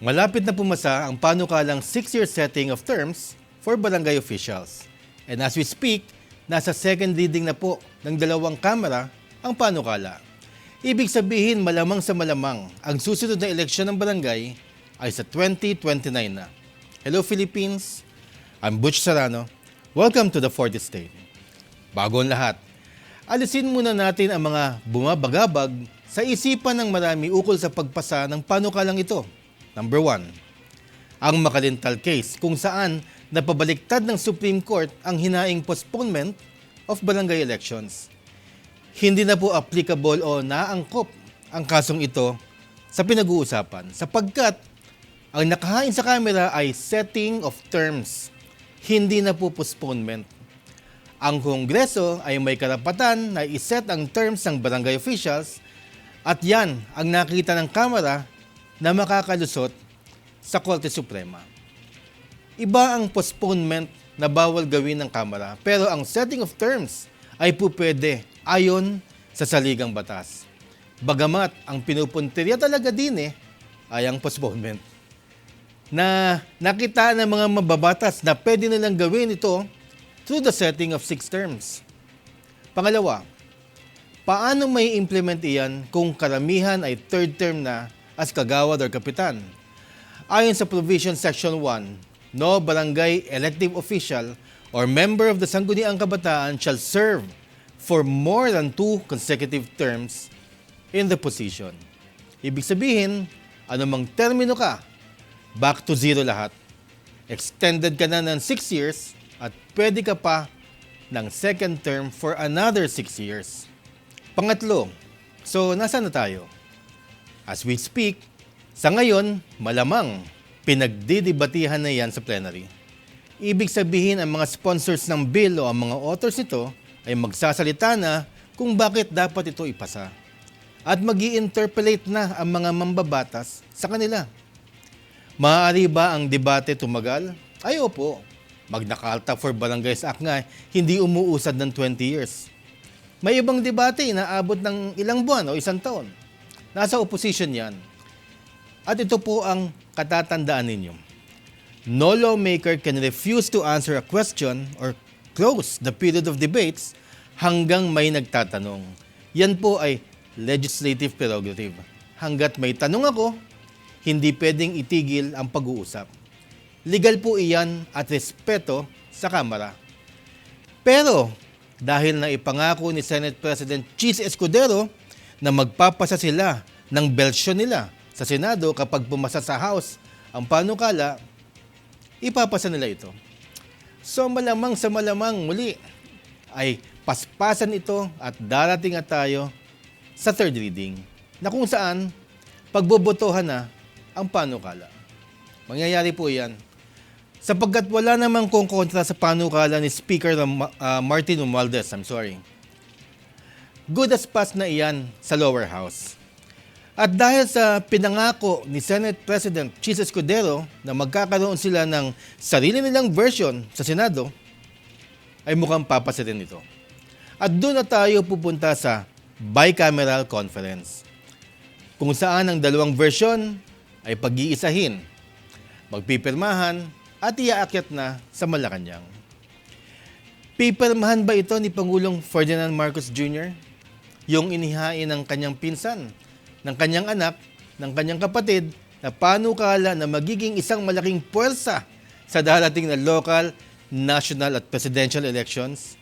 Malapit na pumasa ang panukalang 6-year setting of terms for barangay officials. And as we speak, nasa second reading na po ng dalawang kamara ang panukala. Ibig sabihin malamang sa malamang ang susunod na eleksyon ng barangay ay sa 2029 na. Hello Philippines, I'm Butch Serrano. Welcome to the 4th Estate. Bago ang lahat, alisin muna natin ang mga bumabagabag sa isipan ng marami ukol sa pagpasa ng panukalang ito. Number 1, ang Makalintal case kung saan napabaliktad ng Supreme Court ang hinaing postponement of barangay elections. Hindi na po applicable o naangkop ang kasong ito sa pinag-uusapan sapagkat ang nakahain sa kamera ay setting of terms, hindi na po postponement. Ang Kongreso ay may karapatan na iset ang terms ng barangay officials at yan ang nakita ng Kamara na makakalusot sa Korte Suprema. Iba ang postponement na bawal gawin ng Kamara pero ang setting of terms ay po pwede ayon sa saligang batas. Bagamat ang pinupuntirya talaga din ay ang postponement. Na nakita ng mga mababatas na pwede nilang gawin ito through the setting of 6 terms. Pangalawa, paano may implement iyan kung karamihan ay 3rd term na as kagawad or kapitan? Ayon sa provision section 1, no barangay elective official or member of the Sangguniang Kabataan shall serve for more than 2 consecutive terms in the position. Ibig sabihin, anumang termino ka, back to zero lahat. Extended ka na ng 6 years at pwede ka pa ng 2nd term for another 6 years. Pangatlo, so nasaan na tayo? As we speak, sa ngayon, malamang pinagdidibatihan na yan sa plenary. Ibig sabihin ang mga sponsors ng bill o ang mga authors nito ay magsasalita na kung bakit dapat ito ipasa. At mag-i-interpolate na ang mga mambabatas sa kanila. Maaari ba ang debate tumagal? Ay opo, Magna Carta for Barangays Act nga hindi umuusad ng 20 years. May ibang debate na abot ng ilang buwan o isang taon. Nasa opposition yan. At ito po ang katatandaan ninyo. No lawmaker can refuse to answer a question or close the period of debates hanggang may nagtatanong. Yan po ay legislative prerogative. Hanggat may tanong ako, hindi pwedeng itigil ang pag-uusap. Legal po iyan at respeto sa Kamara. Pero dahil na ipangako ni Senate President Chis Escudero na magpapasa sila ng belsyon nila sa Senado kapag pumasa sa House ang panukala, ipapasa nila ito. So malamang sa malamang muli ay paspasan ito at darating na tayo sa 3rd reading na kung saan pagbobotohan na ang panukala. Mangyayari po yan sapagkat wala namang kontra sa panukala ni Speaker Martin Romualdez. Good as pass na iyan sa lower house. At dahil sa pinangako ni Senate President Chis Escudero na magkakaroon sila ng sarili nilang version sa Senado, ay mukhang papasa rin ito. At doon na tayo pupunta sa bicameral conference, kung saan ang dalawang version ay pag-iisahin, magpipirmahan at iaakyat na sa Malacanang. Pipirmahan ba ito ni Pangulong Ferdinand Marcos Jr.? Yung inihain ng kanyang pinsan, ng kanyang anak, ng kanyang kapatid, na panukala na magiging isang malaking puwersa sa darating na local, national at presidential elections?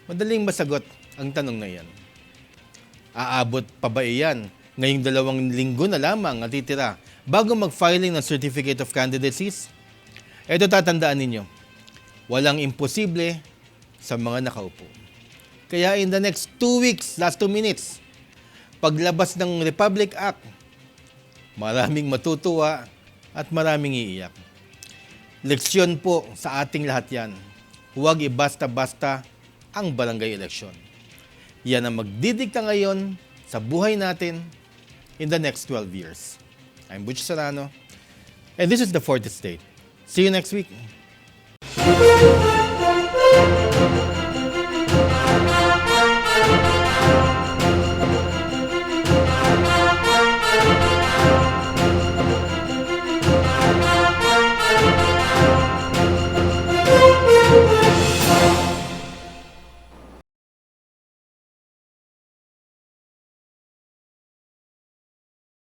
Madaling masagot ang tanong na iyan. Aabot pa ba iyan ngayong 2 linggo na lamang natitira bago mag-filing ng Certificate of Candidacies? Ito tatandaan ninyo, walang imposible sa mga nakaupo. Kaya in the next 2 weeks, last 2 minutes, paglabas ng Republic Act, maraming matutuwa at maraming iiyak. Leksyon po sa ating lahat yan. Huwag ibasta-basta ang barangay election. Yan ang magdidikta ngayon sa buhay natin in the next 12 years. I'm Butch Serrano, and this is the 4th Estate. See you next week.